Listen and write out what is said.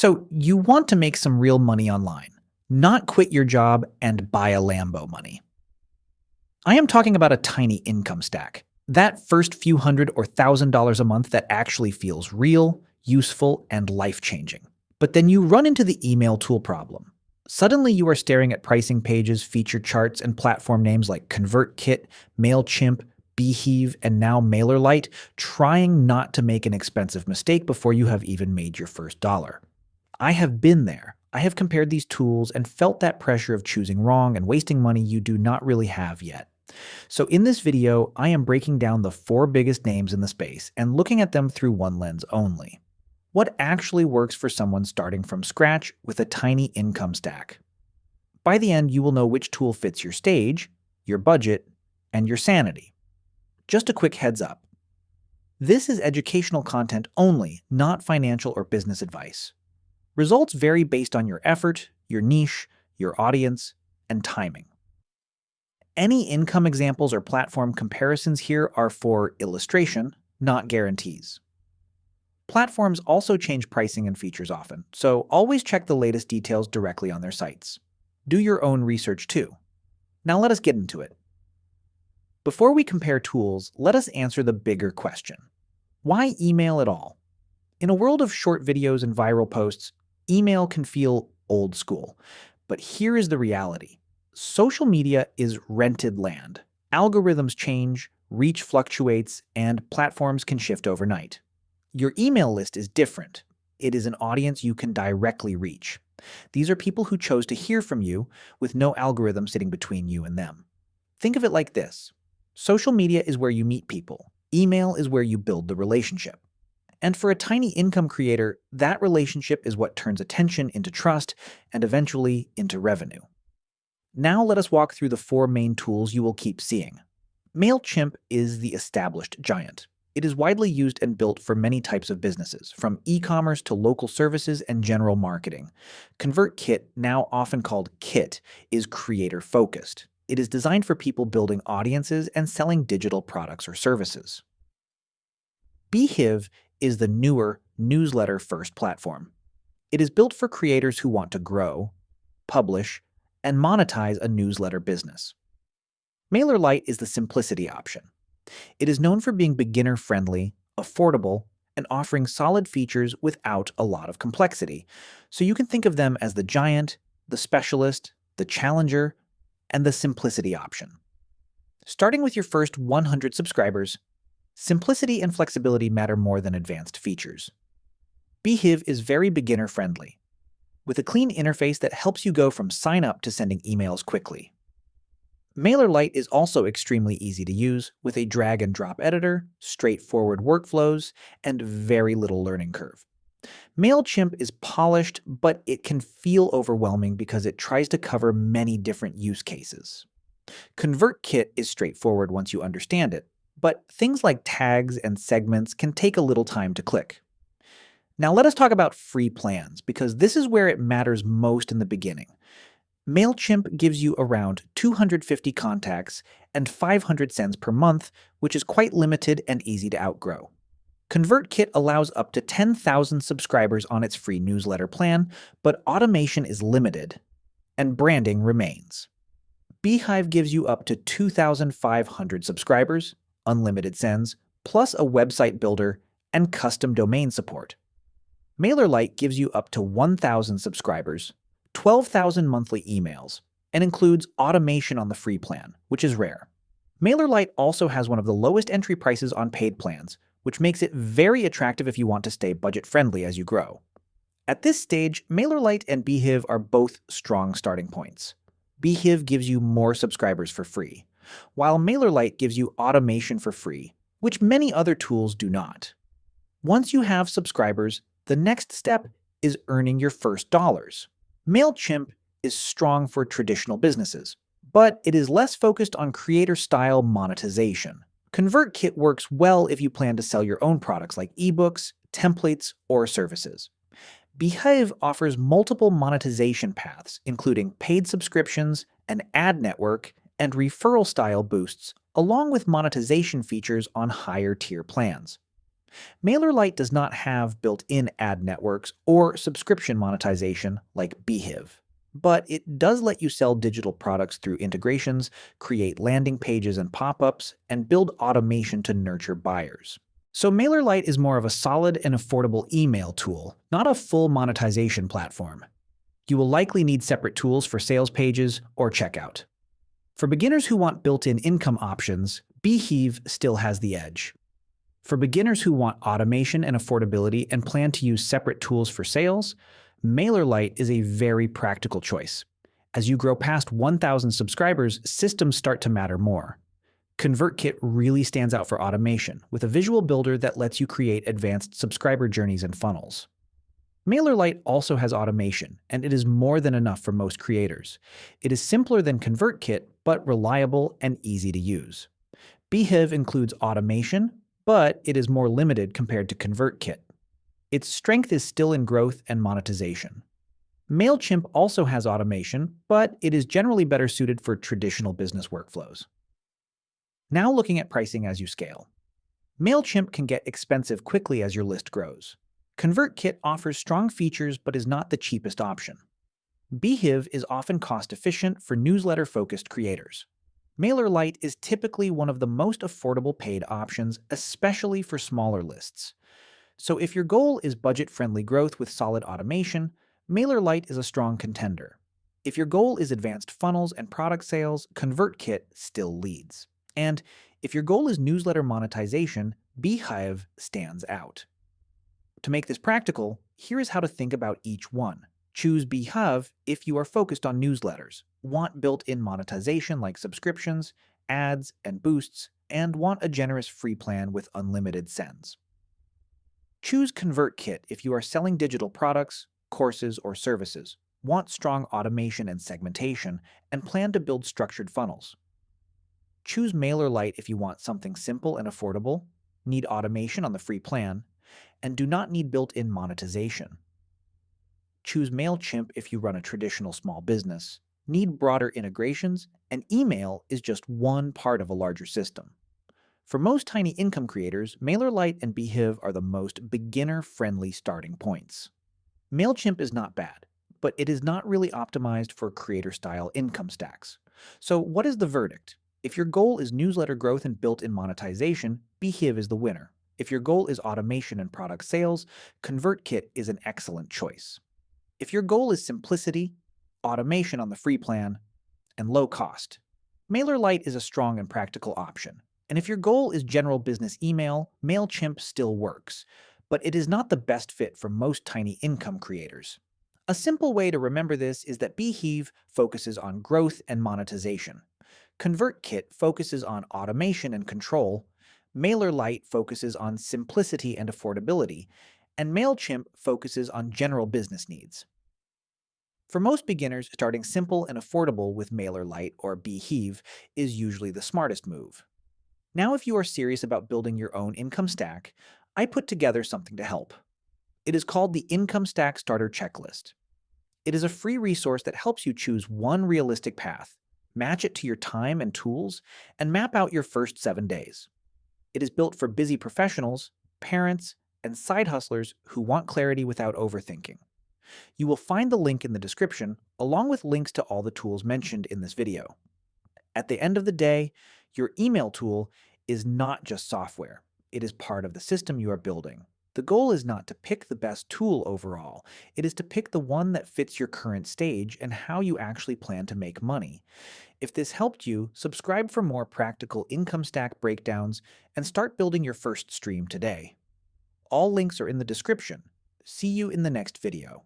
So you want to make some real money online, not quit your job and buy a Lambo money. I am talking about a tiny income stack. That first few hundred or $1,000 a month that actually feels real, useful, and life-changing. But then you run into the email tool problem. Suddenly you are staring at pricing pages, feature charts, and platform names like ConvertKit, Mailchimp, Beehiiv, and now Mailerlite, trying not to make an expensive mistake before you have even made your first dollar. I have been there. I have compared these tools and felt that pressure of choosing wrong and wasting money you do not really have yet. So in this video, I am breaking down the 4 biggest names in the space and looking at them through one lens only. What actually works for someone starting from scratch with a tiny income stack? By the end, you will know which tool fits your stage, your budget, and your sanity. Just a quick heads up. This is educational content only, not financial or business advice. Results vary based on your effort, your niche, your audience, and timing. Any income examples or platform comparisons here are for illustration, not guarantees. Platforms also change pricing and features often, so always check the latest details directly on their sites. Do your own research too. Now let us get into it. Before we compare tools, let us answer the bigger question. Why email at all? In a world of short videos and viral posts, email can feel old school. But here is the reality. Social media is rented land. Algorithms change, reach fluctuates, and platforms can shift overnight. Your email list is different. It is an audience you can directly reach. These are people who chose to hear from you with no algorithm sitting between you and them. Think of it like this. Social media is where you meet people. Email is where you build the relationship. And for a tiny income creator, that relationship is what turns attention into trust and eventually into revenue. Now let us walk through the 4 main tools you will keep seeing. Mailchimp is the established giant. It is widely used and built for many types of businesses, from e-commerce to local services and general marketing. ConvertKit, now often called Kit, is creator-focused. It is designed for people building audiences and selling digital products or services. Beehiiv is the newer newsletter-first platform. It is built for creators who want to grow, publish, and monetize a newsletter business. Mailerlite is the simplicity option. It is known for being beginner-friendly, affordable, and offering solid features without a lot of complexity. So you can think of them as the giant, the specialist, the challenger, and the simplicity option. Starting with your first 100 subscribers, simplicity and flexibility matter more than advanced features. Beehiiv is very beginner-friendly, with a clean interface that helps you go from sign up to sending emails quickly. Mailerlite is also extremely easy to use, with a drag-and-drop editor, straightforward workflows, and very little learning curve. Mailchimp is polished, but it can feel overwhelming because it tries to cover many different use cases. ConvertKit is straightforward once you understand it, but things like tags and segments can take a little time to click. Now let us talk about free plans, because this is where it matters most in the beginning. Mailchimp gives you around 250 contacts and 500 cents per month, which is quite limited and easy to outgrow. ConvertKit allows up to 10,000 subscribers on its free newsletter plan, but automation is limited, and branding remains. Beehiiv gives you up to 2,500 subscribers, unlimited sends, plus a website builder and custom domain support. Mailerlite gives you up to 1,000 subscribers, 12,000 monthly emails, and includes automation on the free plan, which is rare. Mailerlite also has one of the lowest entry prices on paid plans, which makes it very attractive if you want to stay budget-friendly as you grow. At this stage, Mailerlite and Beehiiv are both strong starting points. Beehiiv gives you more subscribers for free, while Mailerlite gives you automation for free, which many other tools do not. Once you have subscribers, the next step is earning your first dollars. Mailchimp is strong for traditional businesses, but it is less focused on creator-style monetization. ConvertKit works well if you plan to sell your own products like ebooks, templates, or services. Beehiiv offers multiple monetization paths, including paid subscriptions, an ad network, and referral-style boosts, along with monetization features on higher-tier plans. Mailerlite does not have built-in ad networks or subscription monetization like Beehiiv, but it does let you sell digital products through integrations, create landing pages and pop-ups, and build automation to nurture buyers. So Mailerlite is more of a solid and affordable email tool, not a full monetization platform. You will likely need separate tools for sales pages or checkout. For beginners who want built-in income options, Beehiiv still has the edge. For beginners who want automation and affordability and plan to use separate tools for sales, Mailerlite is a very practical choice. As you grow past 1,000 subscribers, systems start to matter more. ConvertKit really stands out for automation, with a visual builder that lets you create advanced subscriber journeys and funnels. Mailerlite also has automation, and it is more than enough for most creators. It is simpler than ConvertKit, but reliable and easy to use. Beehiiv includes automation, but it is more limited compared to ConvertKit. Its strength is still in growth and monetization. Mailchimp also has automation, but it is generally better suited for traditional business workflows. Now looking at pricing as you scale. Mailchimp can get expensive quickly as your list grows. ConvertKit offers strong features but is not the cheapest option. Beehiiv is often cost-efficient for newsletter-focused creators. Mailerlite is typically one of the most affordable paid options, especially for smaller lists. So if your goal is budget-friendly growth with solid automation, Mailerlite is a strong contender. If your goal is advanced funnels and product sales, ConvertKit still leads. And if your goal is newsletter monetization, Beehiiv stands out. To make this practical, here is how to think about each one. Choose Beehiiv if you are focused on newsletters, want built-in monetization like subscriptions, ads, and boosts, and want a generous free plan with unlimited sends. Choose ConvertKit if you are selling digital products, courses, or services, want strong automation and segmentation, and plan to build structured funnels. Choose Mailerlite if you want something simple and affordable, need automation on the free plan, and do not need built-in monetization. Choose Mailchimp if you run a traditional small business, need broader integrations, and email is just one part of a larger system. For most tiny income creators, Mailerlite and Beehiiv are the most beginner-friendly starting points. Mailchimp is not bad, but it is not really optimized for creator-style income stacks. So what is the verdict? If your goal is newsletter growth and built-in monetization, Beehiiv is the winner. If your goal is automation and product sales, ConvertKit is an excellent choice. If your goal is simplicity, automation on the free plan, and low cost, Mailerlite is a strong and practical option. And if your goal is general business email, Mailchimp still works, but it is not the best fit for most tiny income creators. A simple way to remember this is that Beehiiv focuses on growth and monetization. ConvertKit focuses on automation and control, Mailerlite focuses on simplicity and affordability, and Mailchimp focuses on general business needs. For most beginners, starting simple and affordable with Mailerlite or Beehiiv is usually the smartest move. Now, if you are serious about building your own income stack, I put together something to help. It is called the Income Stack Starter Checklist. It is a free resource that helps you choose one realistic path, match it to your time and tools, and map out your first 7 days. It is built for busy professionals, parents, and side hustlers who want clarity without overthinking. You will find the link in the description, along with links to all the tools mentioned in this video. At the end of the day, your email tool is not just software. It is part of the system you are building. The goal is not to pick the best tool overall. It is to pick the one that fits your current stage and how you actually plan to make money. If this helped you, subscribe for more practical income stack breakdowns and start building your first stream today. All links are in the description. See you in the next video.